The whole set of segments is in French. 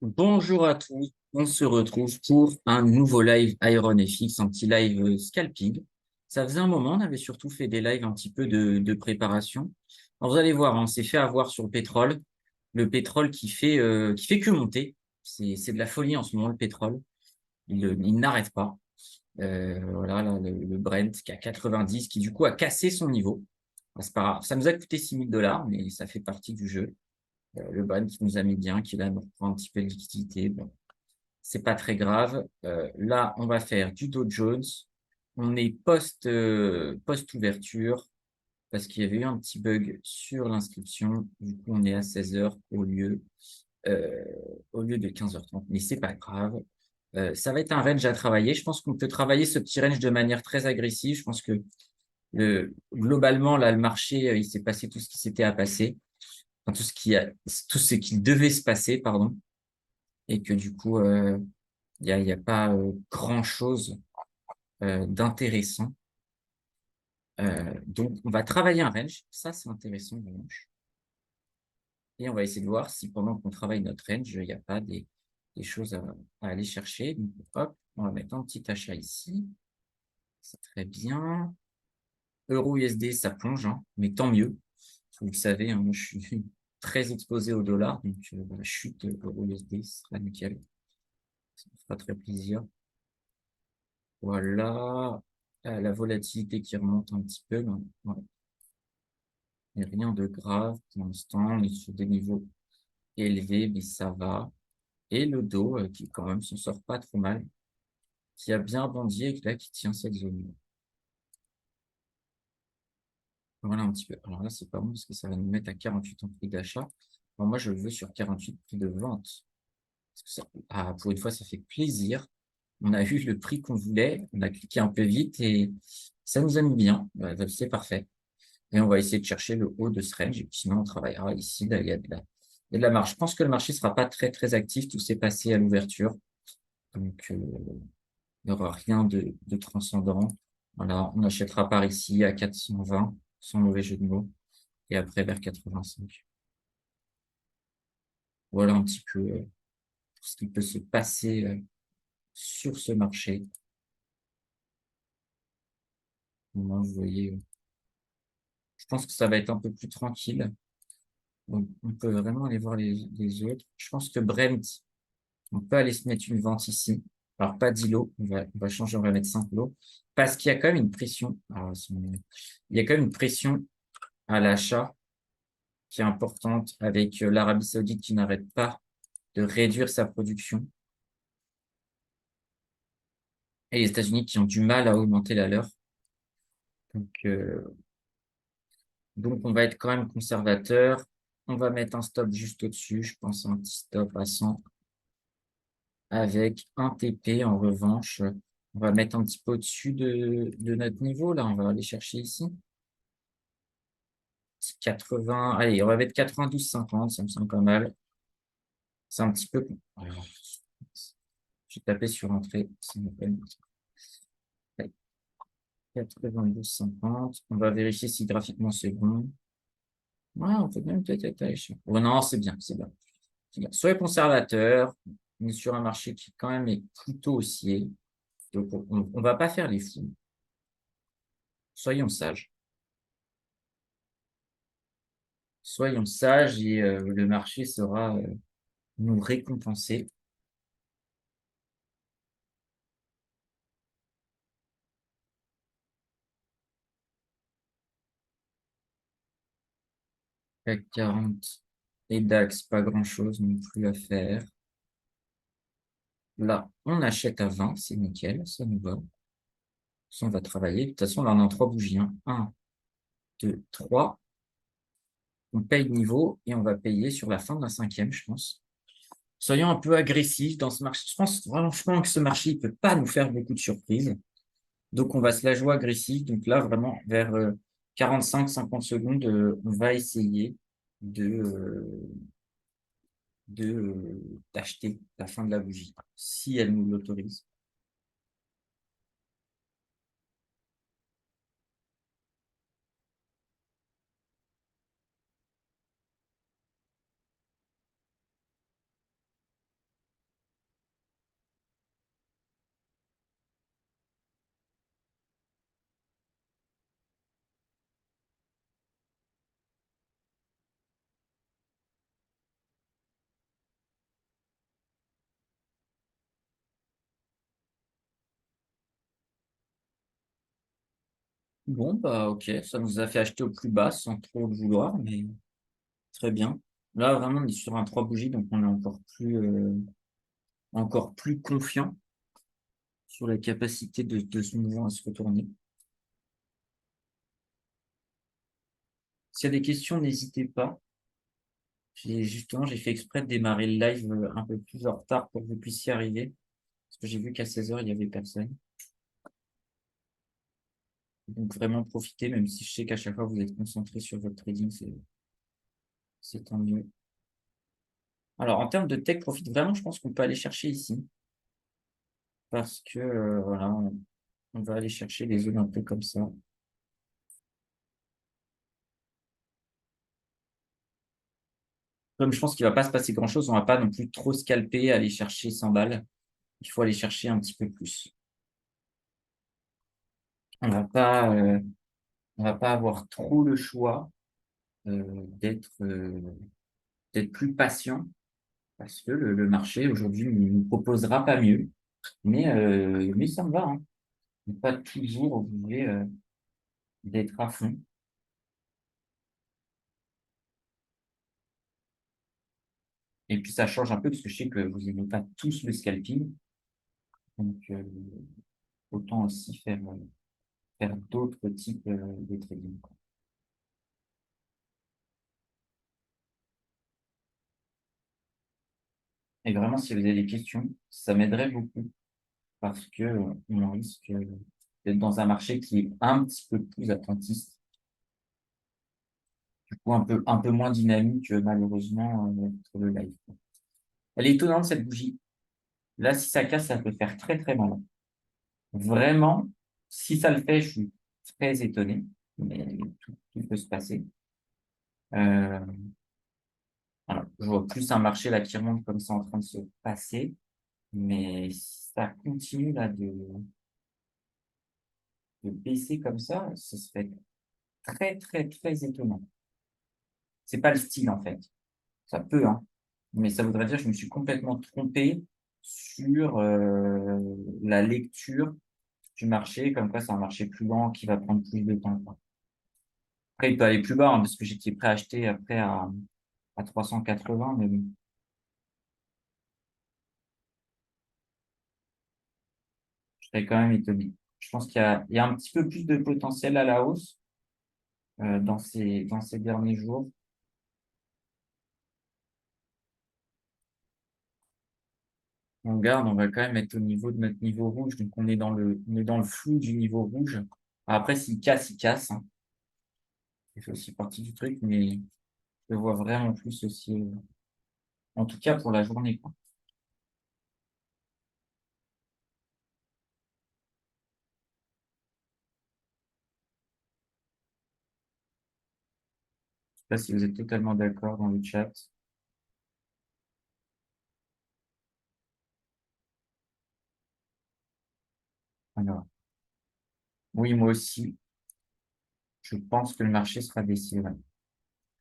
Bonjour à tous, on se retrouve pour un nouveau live Iron FX, un petit live scalping. Ça faisait un moment, on avait surtout fait des lives un petit peu de préparation. Alors vous allez voir, on s'est fait avoir sur le pétrole qui fait que monter. C'est de la folie en ce moment, le pétrole. Il n'arrête pas. Voilà, là, le Brent qui a 90, qui du coup a cassé son niveau. C'est pas grave. Ça nous a coûté 6 000 $, mais ça fait partie du jeu. Le Brent qui nous a mis bien, qui là nous reprend un petit peu de liquidité. Bon, c'est pas très grave. Là, on va faire du Dow Jones. On est post ouverture parce qu'il y avait eu un petit bug sur l'inscription. Du coup, on est à 16 heures euh, au lieu de 15h30. Mais c'est pas grave. Ça va être un range à travailler. Je pense qu'on peut travailler ce petit range de manière très agressive. Je pense que globalement, là, le marché, il s'est passé tout ce qui s'était à passer. Enfin, tout ce qui devait se passer, pardon. Et que du coup, il y a pas grand-chose d'intéressant. Donc, on va travailler un range. Ça, c'est intéressant, en revanche. Et on va essayer de voir si pendant qu'on travaille notre range, il n'y a pas des choses à aller chercher. Donc, hop, on va mettre un petit achat ici. C'est très bien. Euro USD, ça plonge, hein, mais tant mieux. Vous le savez, hein, moi, je suis très exposé au dollar. Donc, la chute euro USD, ce sera nickel. Ça me fera très plaisir. Voilà. La volatilité qui remonte un petit peu. Mais, ouais. Il n'y a rien de grave pour l'instant. On est sur des niveaux élevés, mais ça va. Et le dos, qui quand même s'en sort pas trop mal, qui a bien bondi et là, qui tient cette zone. Voilà un petit peu. Alors là, c'est pas bon parce que ça va nous mettre à 48 en prix d'achat. Bon, moi, je le veux sur 48 prix de vente. Parce que pour une fois, ça fait plaisir. On a eu le prix qu'on voulait. On a cliqué un peu vite et ça nous a mis bien. C'est parfait. Et on va essayer de chercher le haut de ce range. Et puis sinon, on travaillera ici. Là, il y a de la marge. Je pense que le marché sera pas très, très actif. Tout s'est passé à l'ouverture. Donc, il n'y aura rien de transcendant. Voilà, on achètera par ici à 420, sans mauvais jeu de mots. Et après, vers 85. Voilà un petit peu ce qui peut se passer sur ce marché. Moi, vous voyez, je pense que ça va être un peu plus tranquille. Donc, on peut vraiment aller voir les autres. Je pense que Brent, on peut aller se mettre une vente ici. Alors, pas 10 lots, on va changer, on va mettre 5 lots. Parce qu'il y a quand même une pression. Il y a quand même une pression à l'achat qui est importante avec l'Arabie Saoudite qui n'arrête pas de réduire sa production et les États-Unis qui ont du mal à augmenter la leur. Donc, on va être quand même conservateur. On va mettre un stop juste au-dessus. Je pense un petit stop à 100 avec un TP. En revanche, on va mettre un petit peu au-dessus de notre niveau. Là, on va aller chercher ici. 80. Allez, on va mettre 92,50. Ça me semble pas mal. C'est un petit peu. Alors, je vais taper sur entrée. Ça me peine. 92,50. On va vérifier si graphiquement c'est bon. Ouais, on peut même peut-être aller chercher. Oh, non, c'est bien, c'est bien. C'est bien. Soyez conservateur. On est sur un marché qui quand même est plutôt haussier. Donc, on va pas faire les fous. Soyons sages. Soyons sages et le marché sera nous récompenser. CAC 40 et DAX, pas grand-chose non plus à faire. Là, on achète à 20, c'est nickel, ça nous va. Ça, on va travailler. De toute façon, là, on a trois bougies. Hein. 1, 2, 3. On paye de niveau et on va payer sur la fin de la cinquième, je pense. Soyons un peu agressifs dans ce marché. Je pense vraiment franchement que ce marché ne peut pas nous faire beaucoup de surprises. Donc, on va se la jouer agressif. Donc là, vraiment, vers 45-50 secondes, on va essayer de, d'acheter la fin de la bougie, si elle nous l'autorise. Bon, bah ok, ça nous a fait acheter au plus bas sans trop le vouloir, mais très bien. Là, vraiment, on est sur un 3 bougies, donc on est encore plus confiant sur la capacité de ce mouvement à se retourner. S'il y a des questions, n'hésitez pas. J'ai fait exprès de démarrer le live un peu plus en retard pour que vous puissiez arriver, parce que j'ai vu qu'à 16 h il y avait personne. Donc vraiment profitez, même si je sais qu'à chaque fois vous êtes concentré sur votre trading, c'est tant mieux. Alors en termes de tech profit, vraiment, je pense qu'on peut aller chercher ici, parce que voilà, on va aller chercher les zones un peu comme ça. Comme je pense qu'il va pas se passer grand-chose, on va pas non plus trop scalper, aller chercher 100 balles. Il faut aller chercher un petit peu plus. On va pas, euh, on va pas avoir trop le choix d'être plus patient parce que le marché aujourd'hui ne nous proposera pas mieux. Mais ça me va, hein. On n'est pas toujours obligé d'être à fond. Et puis ça change un peu parce que je sais que vous n'aimez pas tous le scalping. Donc autant aussi faire d'autres types de trading, quoi. Et vraiment, si vous avez des questions, ça m'aiderait beaucoup parce que on risque d'être dans un marché qui est un petit peu plus attentiste, du coup un peu moins dynamique malheureusement pour le live, quoi. Elle est étonnante cette bougie. Là, si ça casse, ça peut faire très très mal. Vraiment, si ça le fait, je suis très étonné, mais tout peut se passer. Euh, voilà. Je vois plus un marché là qui remonte comme ça en train de se passer, mais si ça continue là de baisser comme ça, ce serait très très très étonnant. C'est pas le style en fait. Ça peut, hein, mais ça voudrait dire que je me suis complètement trompé sur la lecture du marché, comme quoi c'est un marché plus lent qui va prendre plus de temps, quoi. Après, il peut aller plus bas, hein, parce que j'étais prêt à acheter après à 380, mais bon, je serais quand même étonné. Je pense il y a un petit peu plus de potentiel à la hausse dans ces derniers jours. On regarde, on va quand même être au niveau de notre niveau rouge, donc on est dans le flou du niveau rouge. Après, s'il casse, il casse, hein. Ça fait aussi partie du truc, mais je le vois vraiment plus aussi, en tout cas pour la journée, quoi. Je sais pas si vous êtes totalement d'accord dans le chat. Alors, oui, moi aussi, je pense que le marché sera baissier, ouais.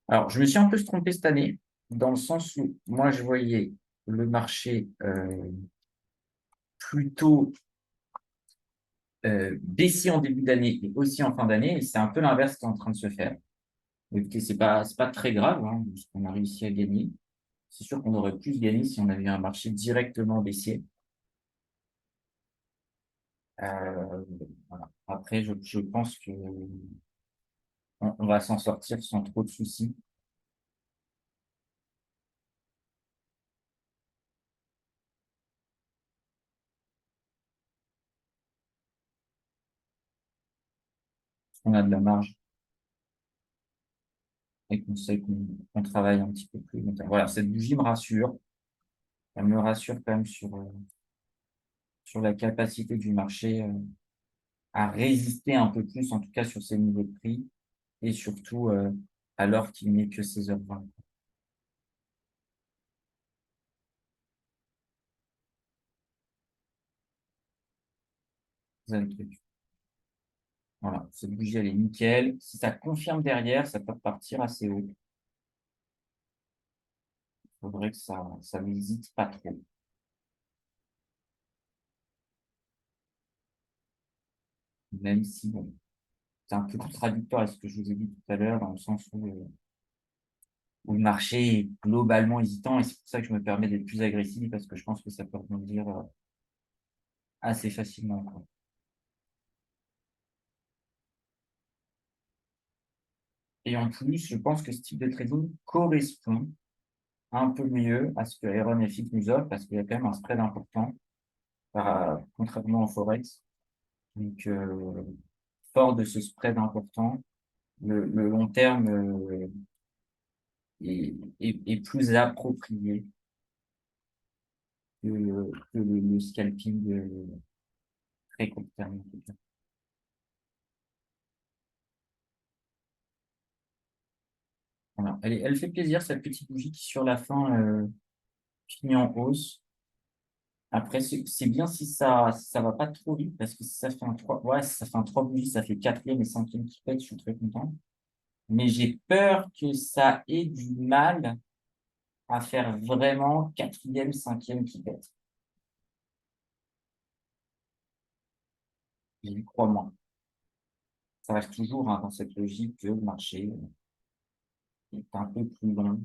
Alors, je me suis un peu trompé cette année, dans le sens où moi, je voyais le marché plutôt baissier en début d'année et aussi en fin d'année, et c'est un peu l'inverse qui est en train de se faire. Écoutez, c'est pas très grave, hein, parce qu'on a réussi à gagner. C'est sûr qu'on aurait plus gagné si on avait eu un marché directement baissier. Euh, voilà. Après, je pense que on va s'en sortir sans trop de soucis. On a de la marge et qu'on sait qu'on travaille un petit peu plus longtemps. Voilà, cette bougie me rassure. Elle me rassure quand même sur la capacité du marché à résister un peu plus, en tout cas sur ces niveaux de prix, et surtout alors qu'il n'est que 16h20. C'est ça le truc. Voilà, cette bougie, elle est nickel. Si ça confirme derrière, ça peut repartir assez haut. Il faudrait que ça n'hésite pas trop. Même si, bon, c'est un peu contradictoire avec ce que je vous ai dit tout à l'heure, dans le sens où le marché est globalement hésitant, et c'est pour ça que je me permets d'être plus agressif, parce que je pense que ça peut rebondir assez facilement, quoi. Et en plus, je pense que ce type de trading correspond un peu mieux à ce que Iron FX nous offre, parce qu'il y a quand même un spread important, contrairement au Forex. Donc, fort de ce spread important, le long terme est plus approprié que le scalping très court terme, en tout cas. Voilà. Elle fait plaisir, cette petite bougie qui, sur la fin, finit en hausse. Après, c'est bien si ça va pas trop vite, parce que si ça fait un 3, ouais, si ça fait un 3 bougies, ça fait quatrième et cinquième qui pète, je suis très content. Mais j'ai peur que ça ait du mal à faire vraiment quatrième, cinquième qui pète. J'y crois moins. Ça reste toujours, hein, dans cette logique que le marché est un peu plus long.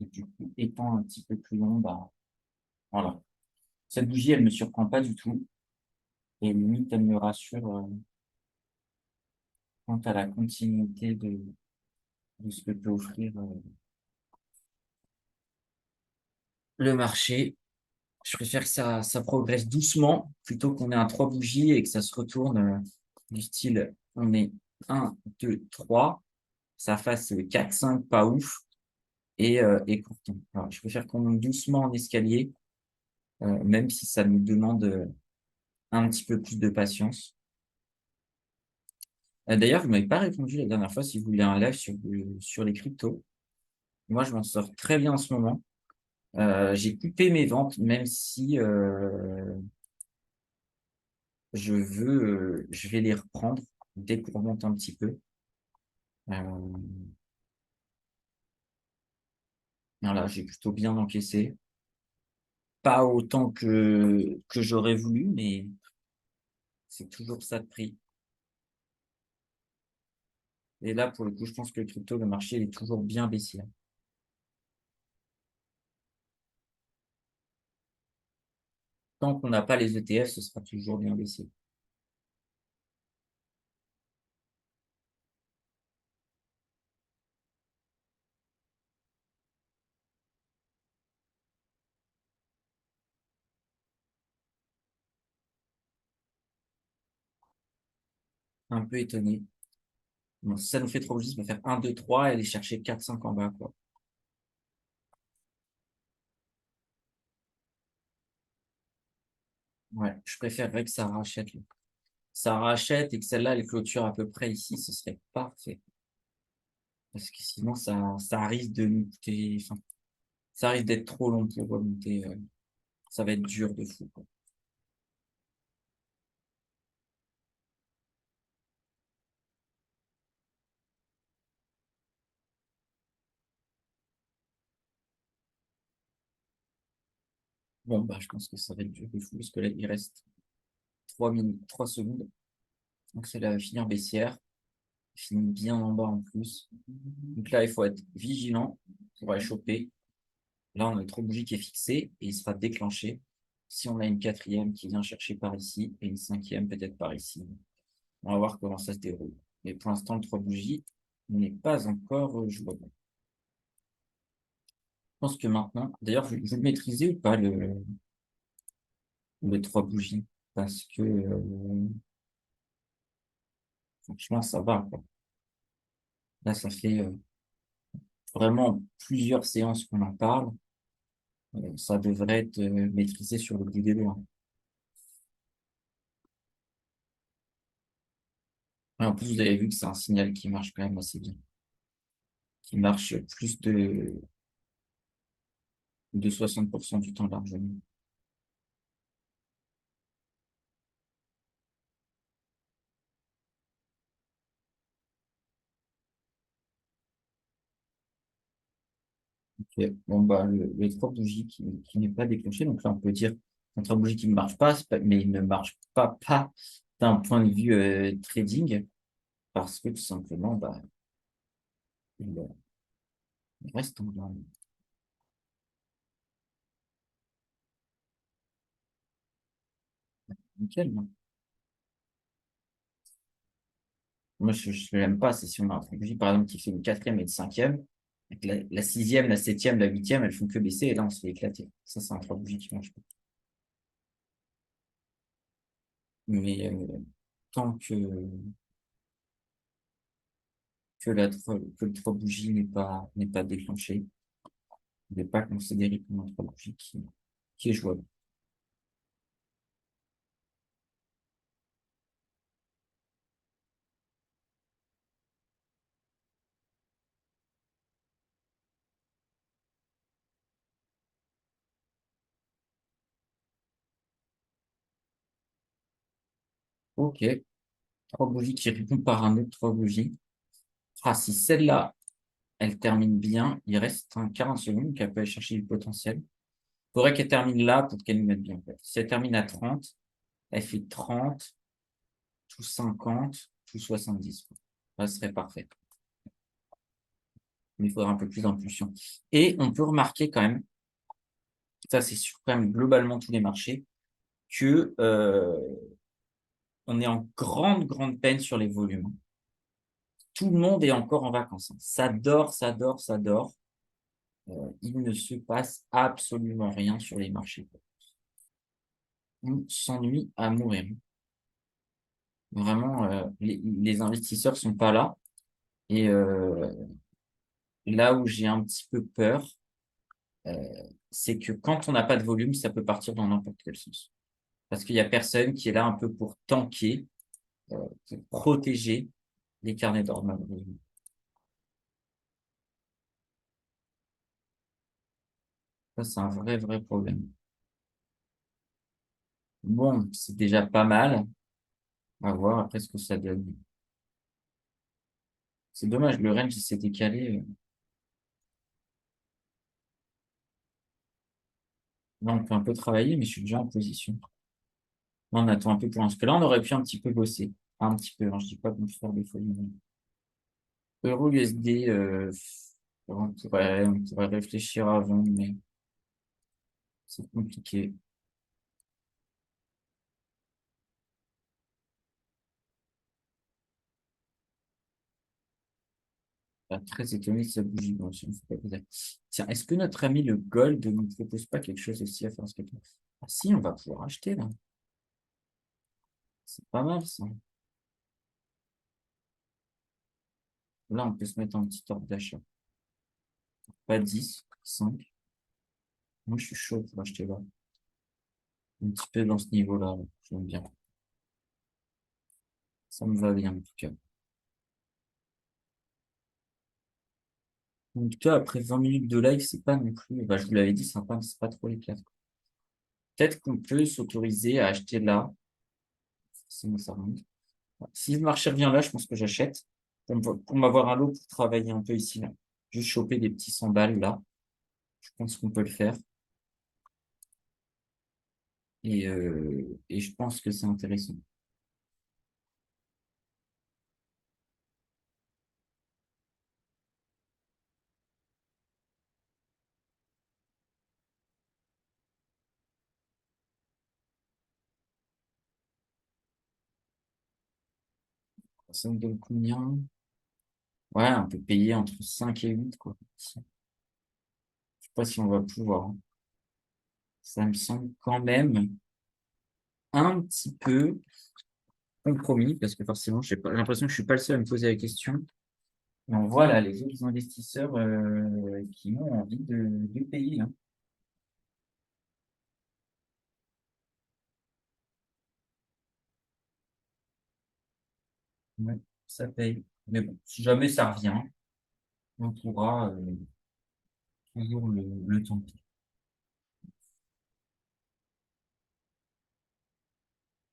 Et du coup, étant un petit peu plus long, bah, voilà. Cette bougie, elle me surprend pas du tout. Et limite, elle me rassure quant à la continuité de ce que peut offrir le marché. Je préfère que ça progresse doucement plutôt qu'on ait un 3 bougies et que ça se retourne du style on est un 2 3 ça fasse 4 5 pas ouf et courtant. Alors, je préfère qu'on monte doucement en escalier, même si ça nous demande un petit peu plus de patience. D'ailleurs, vous m'avez pas répondu la dernière fois si vous voulez un live sur les cryptos. Moi, je m'en sors très bien en ce moment. J'ai coupé mes ventes, même si je vais les reprendre dès qu'on remonte un petit peu. Euh, voilà, j'ai plutôt bien encaissé. Pas autant que j'aurais voulu, mais c'est toujours ça de prix. Et là, pour le coup, je pense que le crypto, le marché, il est toujours bien baissier. Tant qu'on n'a pas les ETF, ce sera toujours bien baissier. Un peu étonné. Bon, si ça nous fait trop juste, on va faire un 2 3 et aller chercher 4 5 en bas, quoi. Ouais, je préférerais que ça rachète, là. Ça rachète et que celle-là, elle clôture à peu près ici, ce serait parfait. Parce que sinon, ça risque de nous coûter, enfin, ça risque d'être trop long pour remonter. Ça va être dur de fou, quoi. Bon, bah, je pense que ça va être dur de fou parce que là, il reste 3 minutes, 3 secondes. Donc, c'est la finir baissière. Finit bien en bas en plus. Donc là, il faut être vigilant pour aller choper. Là, on a notre bougie qui est fixée et il sera déclenché si on a une quatrième qui vient chercher par ici et une cinquième peut-être par ici. On va voir comment ça se déroule. Mais pour l'instant, le 3 bougies n'est pas encore jouable. Je pense que maintenant, d'ailleurs, vous le maîtrisez ou pas le 3 bougies? Parce que franchement, ça va, quoi. Là, ça fait vraiment plusieurs séances qu'on en parle. Ça devrait être maîtrisé sur le bout des doigts. Et en plus, vous avez vu que c'est un signal qui marche quand même assez bien, qui marche plus de 60% du temps largement. Ok. Bon, bah, les 3 bougies qui n'est pas déclenché. Donc là, on peut dire un 3 bougies qui ne marche pas, mais il ne marche pas d'un point de vue trading, parce que tout simplement, bah, il reste en nickel. Moi, je l'aime pas. C'est si on a un produit, par exemple, qui fait le quatrième et le cinquième, et que la sixième, la septième, la huitième, elles font que baisser, et là, on se fait éclater. Ça, c'est un trois bougies qui marche pas. Mais tant que le trois bougies n'est pas déclenché, il n'est pas considéré comme un trois bougies qui est jouable. Ok, trois bougies qui répondent par un autre trois bougies. Ah, si celle-là, elle termine bien, il reste un 40 secondes qu'elle peut aller chercher du potentiel. Il faudrait qu'elle termine là pour qu'elle nous mette bien, en fait. Si elle termine à 30, elle fait 30, tout 50, tout 70. Ça serait parfait. Mais il faudra un peu plus d'impulsion. Et on peut remarquer quand même, ça c'est sur quand même globalement tous les marchés, que on est en grande peine sur les volumes. Tout le monde est encore en vacances, hein. Ça dort, ça dort, ça dort. Il ne se passe absolument rien sur les marchés. On s'ennuie à mourir. Vraiment, les investisseurs sont pas là. Et là où j'ai un petit peu peur, euh, c'est que quand on n'a pas de volume, ça peut partir dans n'importe quel sens. Parce qu'il y a personne qui est là un peu pour tanker, pour protéger les carnets d'ordre, malheureusement. Ça, c'est un vrai problème. Bon, c'est déjà pas mal. À voir après ce que ça donne. C'est dommage, le range il s'est décalé. Là, on peut un peu travailler, mais je suis déjà en position. Là, on attend un peu pour l'instant. Parce que là, on aurait pu un petit peu bosser. Un petit peu, hein, je dis pas qu'on peut faire des folies. Euro USD, on pourrait réfléchir avant, mais c'est compliqué. Très étonné que ça bouge. Bon, je ne sais pas vous dire. Tiens, est-ce que notre ami le Gold ne nous propose pas quelque chose aussi à faire ce que Ah si, on va pouvoir acheter là. C'est pas mal ça. Là, on peut se mettre en petit ordre d'achat. Pas 10, 5. Moi, je suis chaud pour acheter là. Un petit peu dans ce niveau-là, là. J'aime bien. Ça me va bien, en tout cas. Donc, toi, après 20 minutes de live, c'est pas non plus, bah, je vous l'avais dit, c'est pas trop l'éclat. Peut-être qu'on peut s'autoriser à acheter là. Sinon, ça remonte. Si le marché revient là, je pense que j'achète. Pour m'avoir un lot pour travailler un peu ici, là. Juste choper des petits 100 balles, là. Je pense qu'on peut le faire. Et je pense que c'est intéressant. Ça me donne combien? Ouais, on peut payer entre 5 et 8 quoi. Je sais pas si on va pouvoir, hein. Ça me semble quand même un petit peu compromis, parce que forcément, j'ai l'impression que je suis pas le seul à me poser la question. Donc voilà, les autres investisseurs qui ont envie de payer, hein. Ouais, ça paye. Mais bon, si jamais ça revient, on pourra toujours le tenter.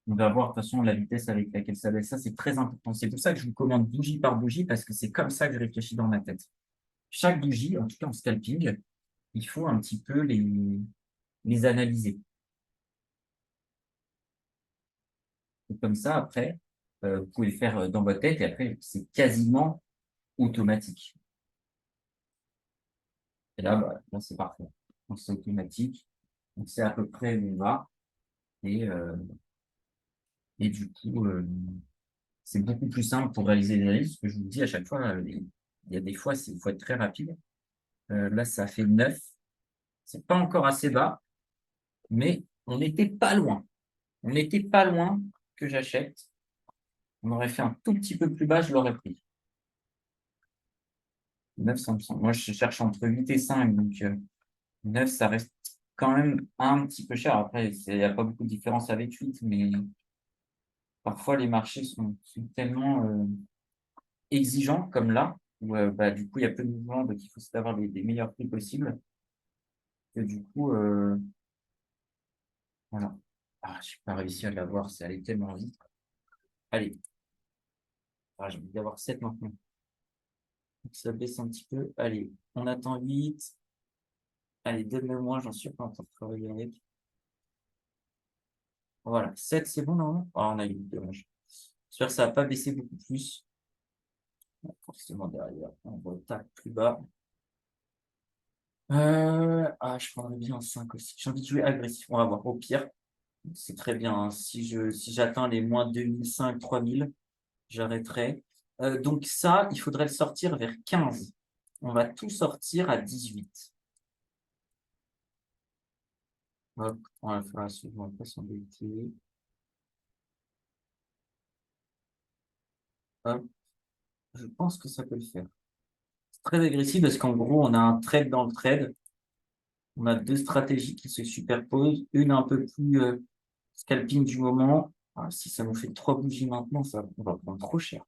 On va voir de toute façon la vitesse avec laquelle ça baisse. Ça, c'est très important. C'est pour ça que je vous commande bougie par bougie, parce que c'est comme ça que je réfléchis dans ma tête. Chaque bougie, en tout cas en scalping, il faut un petit peu les analyser. Et comme ça, après, vous pouvez le faire dans votre tête et après, c'est quasiment automatique. Et là, bah, là c'est parfait. Donc, c'est automatique. On sait à peu près où on va. Et, euh, et du coup, c'est beaucoup plus simple pour réaliser des risques. Ce que je vous dis à chaque fois, il y a des fois, il faut être très rapide. Là, ça fait 9. C'est pas encore assez bas, mais on n'était pas loin. On n'était pas loin que j'achète. On aurait fait un tout petit peu plus bas, je l'aurais pris. 9, ça me semble. Moi, je cherche entre 8 et 5, donc 9, ça reste quand même un petit peu cher. Après, il n'y a pas beaucoup de différence avec 8, mais parfois les marchés sont tellement exigeants, comme là, où bah, du coup, il y a peu de mouvements, donc il faut avoir les meilleurs prix possibles. Et du coup, voilà. Ah, je n'ai pas réussi à l'avoir, c'est allé tellement vite. Allez, ah, j'ai envie d'avoir 7 maintenant. Donc, ça baisse un petit peu. Allez, on attend 8. Allez, donne-le-moi, j'en suis pas en train de travailler avec. Voilà, 7, c'est bon, non? Ah, on a eu, dommage. J'espère que ça va pas baisser beaucoup plus. Forcément, derrière, on retape plus bas. Je prendrais bien un 5 aussi. J'ai envie de jouer agressif. On va voir. Au pire, c'est très bien, hein. Si j'atteins les moins 2005, 3000, j'arrêterai. Donc ça, il faudrait le sortir vers 15. On va tout sortir à 18. Hop, on va faire la seconde, pas s'embêter. Hop, je pense que ça peut le faire. C'est très agressif parce qu'en gros, on a un trade dans le trade. On a deux stratégies qui se superposent. Une un peu plus scalping du moment. Ah, si ça nous fait 3 bougies maintenant, on va prendre trop cher.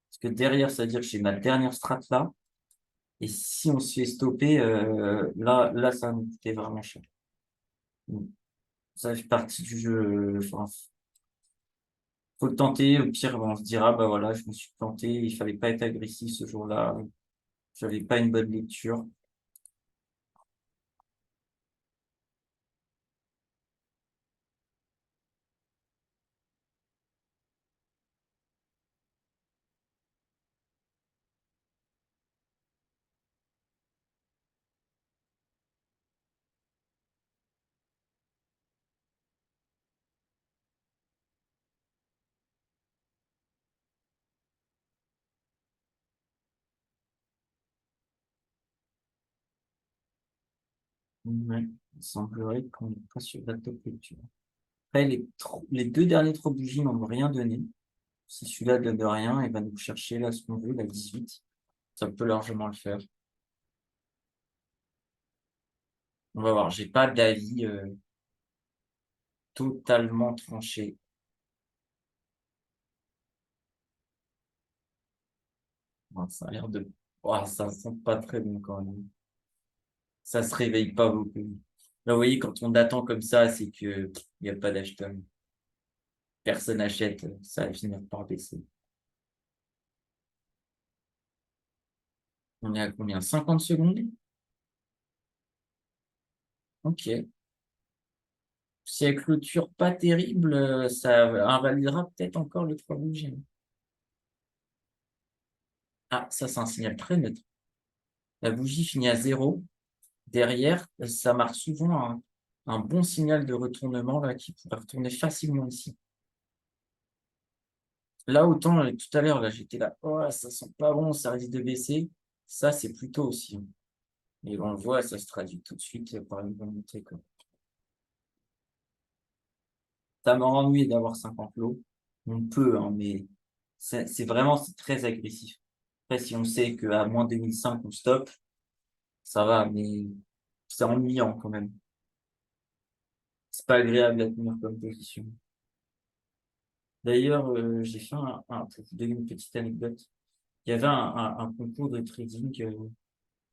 Parce que derrière, c'est-à-dire que j'ai ma dernière strat là. Et si on se fait stopper, là, ça va nous coûter vraiment cher. Donc, ça fait partie du jeu. Enfin, faut le tenter. Au pire, on se dira, bah voilà, je me suis planté. Il fallait pas être agressif ce jour-là. J'avais pas une bonne lecture. Ouais, il semblerait qu'on n'est pas sur la top lecture. Après, les deux derniers 3 bougies n'ont rien donné. Si celui-là donne rien, il va nous chercher là ce qu'on veut, la 18. Ça peut largement le faire. On va voir. J'ai pas d'avis totalement tranché. Bon, ça a l'air de. Oh, ça sent pas très bon quand même. Ça se réveille pas beaucoup. Là, vous voyez, quand on attend comme ça, c'est que il n'y a pas d'acheteur. Personne achète, ça va finir par baisser. On est à combien? 50 secondes? Ok. Si elle clôture pas terrible, ça invalidera peut-être encore les 3 bougies. Ah, ça, c'est un signal très neutre. La bougie finit à 0. Derrière, ça marque souvent un bon signal de retournement là, qui pourrait retourner facilement ici. Là, autant tout à l'heure, là, j'étais là, oh, ça sent pas bon, ça risque de baisser. Ça, c'est plutôt aussi. Et on le voit, ça se traduit tout de suite par une bonne montée, quoi. Ça m'aurait ennuyé d'avoir 50 lots. On peut, hein, mais c'est très agressif. Après, si on sait qu'à moins 2005, on stoppe, ça va, mais c'est ennuyant quand même. C'est pas agréable à tenir comme position. D'ailleurs, j'ai fait pour vous donner une petite anecdote. Il y avait un concours de trading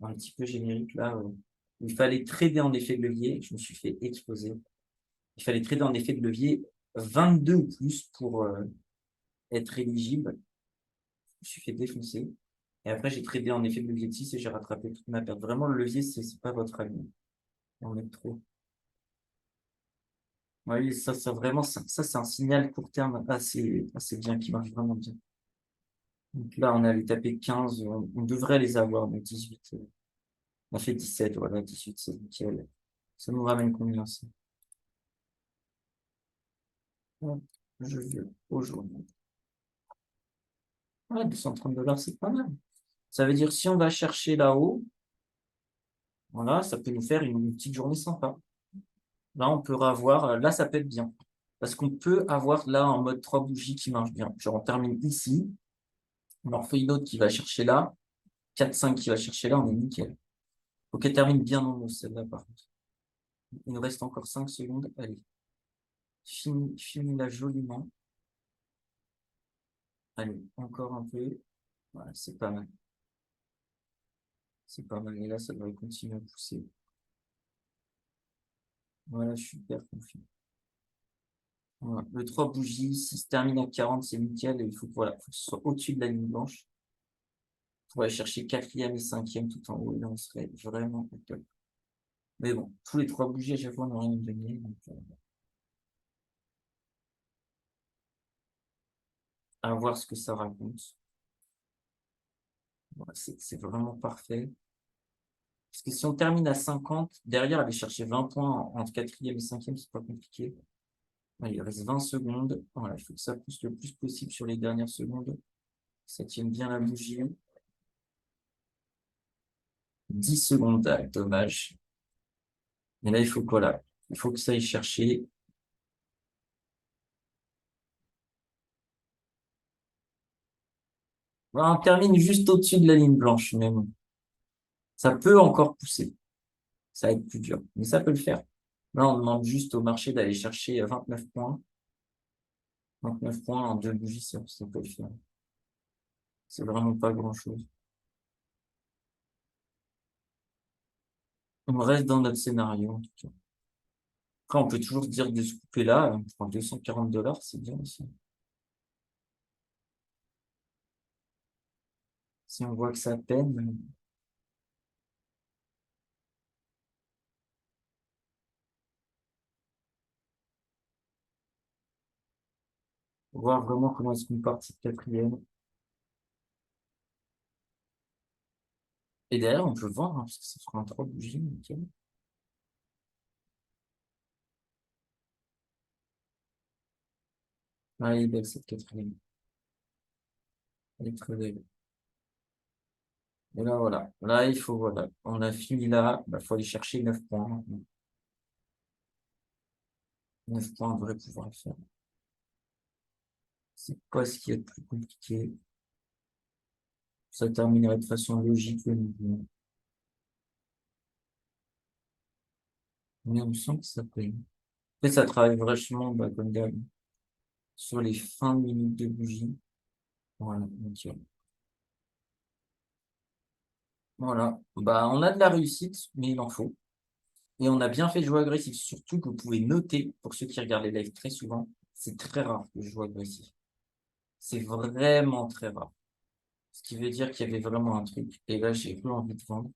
un petit peu générique là, où il fallait trader en effet de levier. Je me suis fait exploser. Il fallait trader en effet de levier 22 ou plus pour être éligible. Je me suis fait défoncer. Et après, j'ai tradé en effet de levier de 6 et j'ai rattrapé toute ma perte. Vraiment, le levier, c'est pas votre ami. On est trop. Oui, ça vraiment, ça c'est un signal court terme assez bien, qui marche vraiment bien. Donc là, on avait tapé 15, on devrait les avoir, donc 18. On a fait 17, voilà, 18, c'est nickel. Ça nous ramène combien, ça? Hop, je veux aujourd'hui. Ouais, 230 $, c'est pas mal. Ça veut dire, si on va chercher là-haut, voilà, ça peut nous faire une petite journée sympa. Là, on peut avoir, là, ça peut être bien. Parce qu'on peut avoir là en mode 3 bougies qui marche bien. Genre, on termine ici, on en fait une autre qui va chercher là, 4-5 qui va chercher là, on est nickel. Faut qu'elle termine bien en haut, celle-là, par contre. Il nous reste encore 5 secondes. Allez, finis-la joliment. Allez, encore un peu. Voilà, c'est pas mal. C'est pas mal. Et là, ça devrait continuer à pousser. Voilà, je suis hyper confiant. Voilà. Le 3 bougies, si se termine à 40, c'est nickel. Et il faut, voilà, faut que ce soit au-dessus de la ligne blanche. Pour aller chercher quatrième et cinquième tout en haut. Et là, on serait vraiment au top. Mais bon, tous les 3 bougies à chaque fois, on n'a rien gagné. Donc, à voir ce que ça raconte. Voilà, c'est vraiment parfait. Parce que si on termine à 50, derrière, aller chercher 20 points entre quatrième et cinquième, c'est pas compliqué. Allez, il reste 20 secondes. Voilà, il faut que ça pousse le plus possible sur les dernières secondes. Ça tienne bien la bougie. 10 secondes, ah, dommage. Mais là, il faut quoi là? Il faut que ça aille chercher. Voilà, on termine juste au-dessus de la ligne blanche, mais bon. Ça peut encore pousser. Ça va être plus dur, mais ça peut le faire. Là, on demande juste au marché d'aller chercher 29 points. 29 points en 2 bougies, ça peut le faire. C'est vraiment pas grand-chose. On reste dans notre scénario, en tout cas. Après, on peut toujours se dire de se couper là. On prend 240 $, c'est bien aussi. Si on voit que ça peine, voir vraiment comment est-ce qu'on part cette quatrième. Et derrière, on peut vendre, hein, parce que ça fera un 3 bougies, nickel. Ah, elle est belle, cette quatrième. Elle est très belle. Et là, voilà. Là, il faut, voilà. On a fini là. Il faut aller chercher 9 points maintenant. 9 points, on devrait pouvoir le faire. C'est pas ce qui est le plus compliqué. Ça terminerait de façon logique le niveau. Mais on sent que ça paye. Après, ça travaille vachement, comme d'hab, sur les fins de minutes de bougie. Voilà, nickel. Voilà. On a de la réussite, mais il en faut. Et on a bien fait de jouer agressif. Surtout que vous pouvez noter, pour ceux qui regardent les lives très souvent, c'est très rare que je joue agressif. C'est vraiment très rare. Ce qui veut dire qu'il y avait vraiment un truc. Et là, j'ai plus envie de vendre.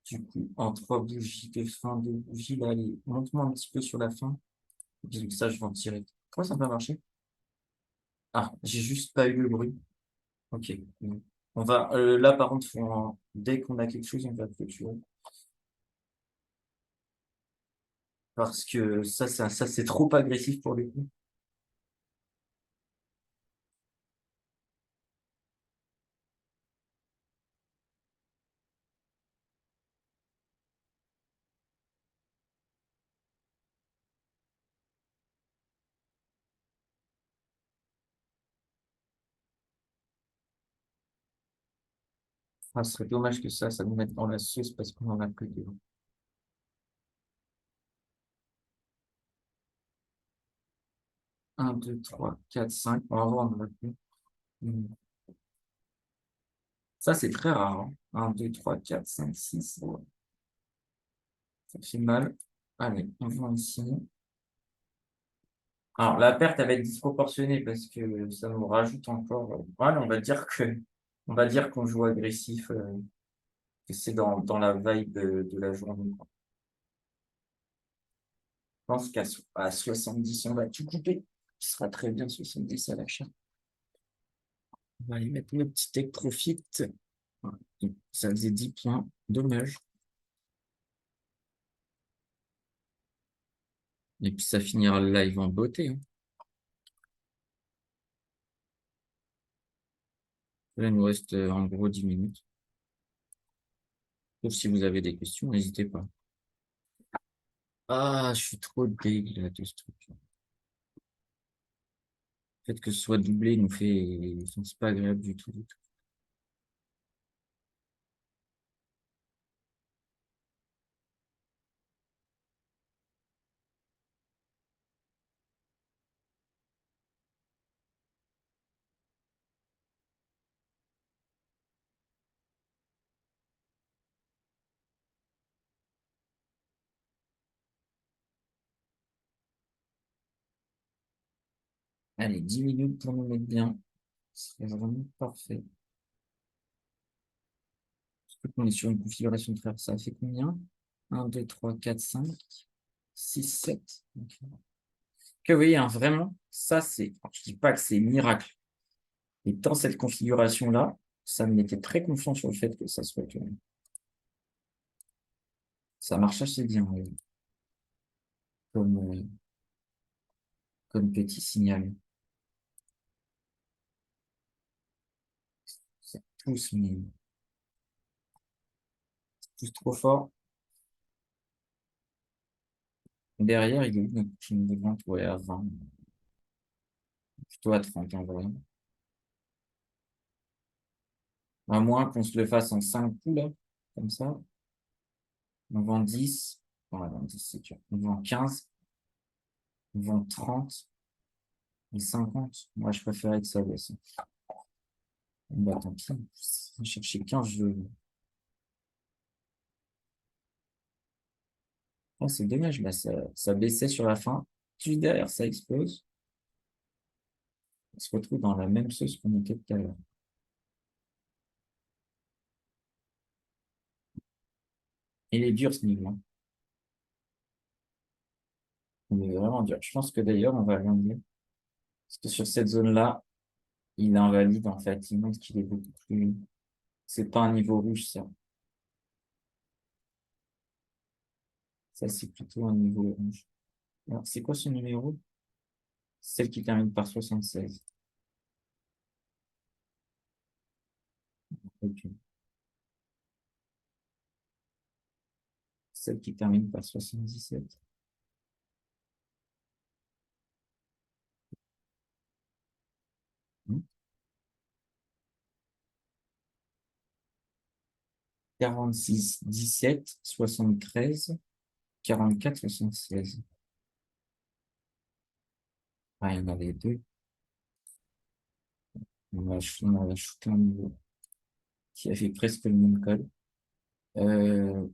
Du coup, en 3 bougies de fin de bougie, là, allez, monte-moi un petit peu sur la fin. Et puis ça, je vais en tirer. Comment ça peut marcher? Ah, j'ai juste pas eu le bruit. Ok. On va, là, par contre, dès qu'on a quelque chose, on va clôturer. Parce que ça, c'est trop agressif pour le coup. Ah, ce serait dommage que ça nous mette dans la sauce parce qu'on en a plus de 1, 2, 3, 4, 5. On va voir, on en a plus. Hmm. Ça, c'est très rare, hein. 1, 2, 3, 4, 5, 6. Ouais. Ça fait mal. Allez, on va ici. Alors, la perte, elle va être disproportionnée parce que ça nous rajoute encore. Voilà, on va dire qu'on joue agressif, que c'est dans la vibe de la journée, quoi. pense qu'à 70, on va tout couper. Ce sera très bien 70 à l'achat. On va aller mettre nos petits take profit. Voilà. Ça faisait 10 points. Dommage. Et puis ça finira le live en beauté, hein. Là, il nous reste en gros 10 minutes. Sauf si vous avez des questions, n'hésitez pas. Ah, je suis trop dégueu là, de ce truc. Le fait que ce soit doublé nous fait. Enfin, c'est pas agréable du tout, du tout. Allez, 10 minutes pour nous mettre bien. C'est vraiment parfait. Surtout qu'on est sur une configuration de frère. Ça fait combien? 1, 2, 3, 4, 5, 6, 7. Ok. Que vous voyez, hein, vraiment, ça c'est. Je dis pas que c'est miracle. Et dans cette configuration-là, ça me mettait très confiant sur le fait que ça soit que ça marche assez bien comme, comme petit signal. Ça pousse, mais ça pousse trop fort. Derrière, il est où notre ligne de vente? Ouais, à 20. Plutôt à 30 en vrai. À moins qu'on se le fasse en 5 coups, là, comme ça. On vend 10. Ouais, on 10, c'est sûr. On vend 15. On vend 30. Et 50. Moi, je préférais que ça baisse. Bah, tant pis. Si on cherchait 15, je. Oh, c'est dommage, là, ça baissait sur la fin. Puis derrière, ça explose. On se retrouve dans la même sauce qu'on était tout à l'heure. Il est dur ce niveau, hein. Il est vraiment dur. Je pense que d'ailleurs, on va l'enlever. Parce que sur cette zone-là, il invalide en fait. Il montre qu'il est beaucoup plus. C'est pas un niveau rouge, ça. Ça, c'est plutôt un niveau rouge. Alors, c'est quoi ce numéro? Celle qui termine par 76. Ok. Celle qui termine par 77. Hmm. 46, 17, 73, 44, 76. Ah, il y en avait deux. On va shooter un niveau qui a fait presque le même code. Euh,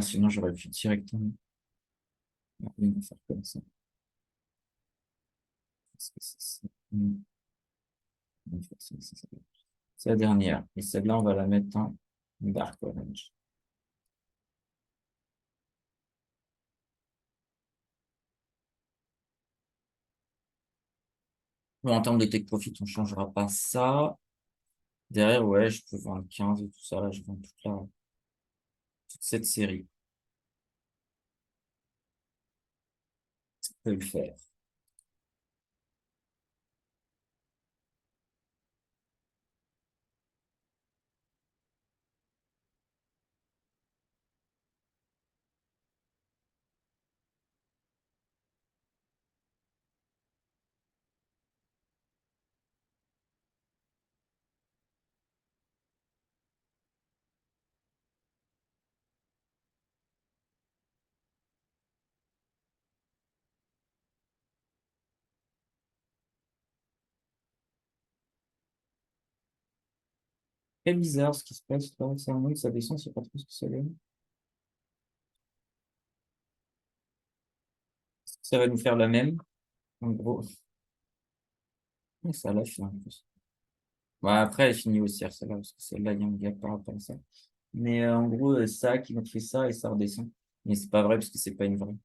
sinon, j'aurais pu directement faire comme ça. Parce que c'est la dernière. Et celle-là, on va la mettre en dark orange. Bon, en termes de take profit, on ne changera pas ça. Derrière, ouais, je peux vendre 15 et tout ça. Là, je vends toute cette série. Je peux le faire. Très bizarre ce qui se passe. Là. Ça monte, ça descend, c'est pas trop ce que ça donne. Ça va nous faire la même. En gros, et ça lâche là, en plus. Bon, après, elle finit haussière, celle-là, parce que celle-là, il y a un gap par rapport à ça. Mais en gros, ça qui nous fait ça et ça redescend. Mais c'est pas vrai parce que c'est pas une vraie.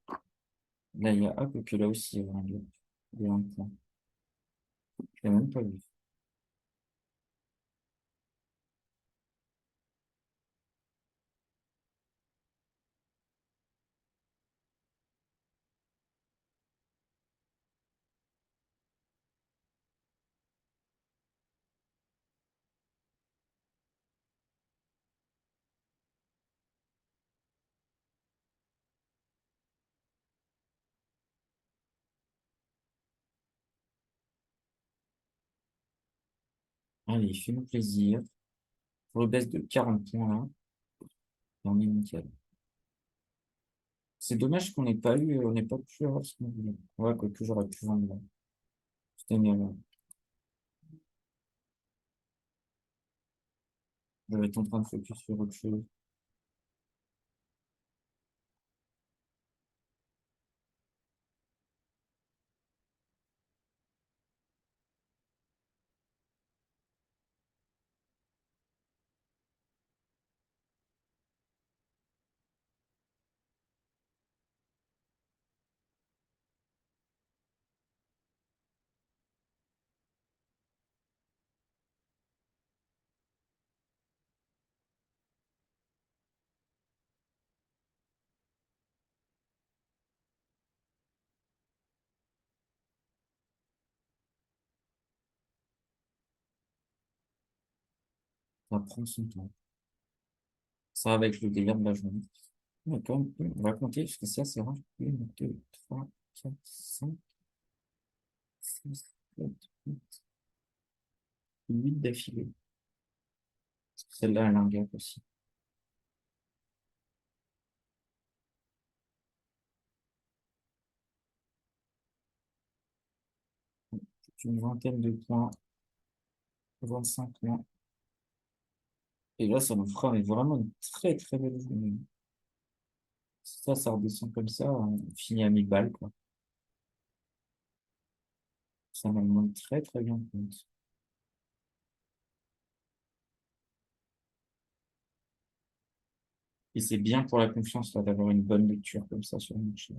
Là, il y a, ah, que là aussi, il y a un point. Je l'ai même pas vu. Allez, fais-nous plaisir. Rebaisse de 40 points là. Et on est nickel. C'est dommage qu'on n'ait pas eu, on n'ait pas pu avoir ce qu'on voulait. Ouais, quoique j'aurais pu vendre là. C'était une erreur. Je vais être en train de focus sur autre chose. Ça prend son temps. Ça va avec le délire de la journée. Mais quand même, on va compter parce que c'est assez rare. 1, 2, 3, 4, 5, 6, 7, 8 d'affilée. Celle-là, elle a un gap aussi. Une vingtaine de points, 25 points. Et là, ça nous fera mais vraiment une très très belle journée. Si ça redescend comme ça, on finit à 1000 balles, quoi. Ça me rend très très bien compte. Et c'est bien pour la confiance, là, d'avoir une bonne lecture comme ça sur le marché.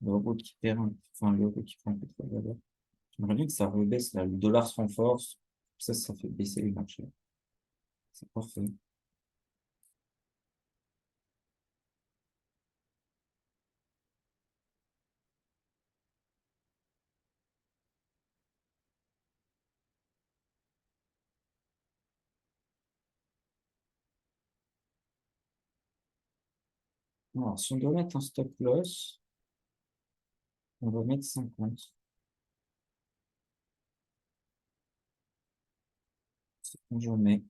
L'euro qui perd, enfin, l'euro qui prend un peu trop de valeur. J'aimerais bien que ça rebaisse, là. Le dollar se renforce. Ça fait baisser les marchés. C'est parfait. Alors, si on doit mettre un stop loss, on va mettre 50. C'est ce qu'on mets.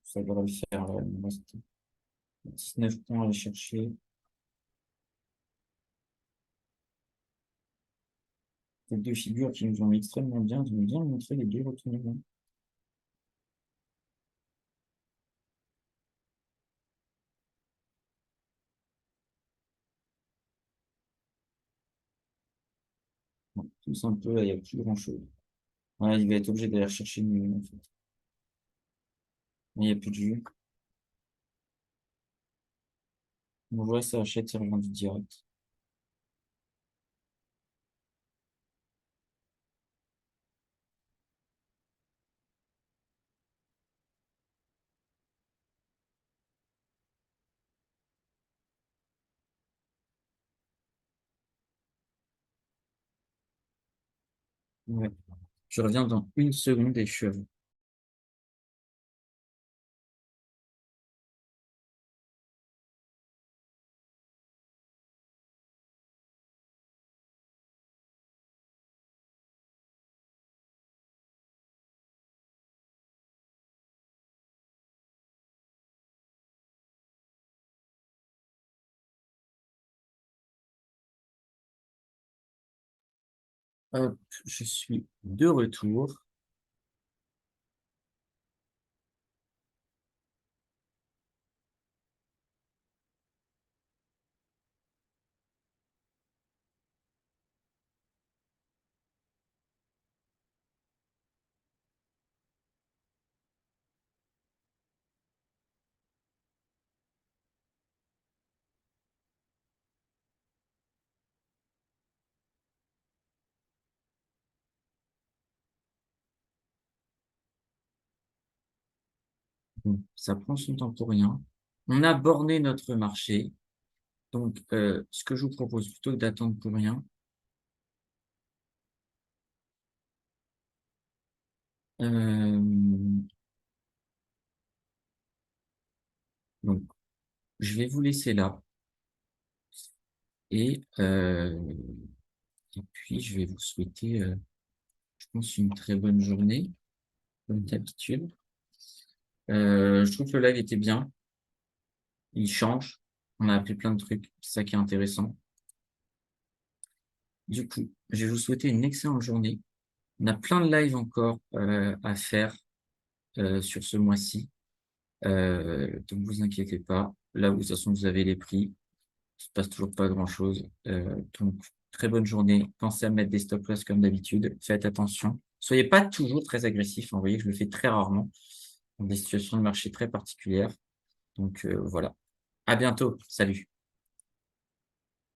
Ça devrait le faire, là. Il me reste 19 points à aller chercher. Les deux figures qui nous ont extrêmement bien. Ils ont bien montré les deux retournements. Bon, tous un peu, là, il n'y a plus grand-chose. Voilà, il va être obligé d'aller chercher mieux, en fait. Mais il n'y a plus de jus. On voit ça achète, il revend du direct. Ouais. Je reviens dans une seconde et je suis à vous. Hop, je suis de retour. Bon, ça prend son temps pour rien. On a borné notre marché. Donc, ce que je vous propose, plutôt que d'attendre pour rien, hem, donc je vais vous laisser là et puis je vais vous souhaiter, je pense une très bonne journée, comme d'habitude. Je trouve que le live était bien, il change, on a appris plein de trucs, c'est ça qui est intéressant. Du coup, je vais vous souhaiter une excellente journée. On a plein de lives encore, à faire, sur ce mois-ci, donc vous inquiétez pas. Là, de toute façon, vous avez les prix. Il se passe toujours pas grand-chose. Donc très bonne journée. Pensez à mettre des stop loss comme d'habitude. Faites attention. Soyez pas toujours très agressif, hein. Vous voyez que je le fais très rarement dans des situations de marché très particulières. Donc voilà. À bientôt. Salut.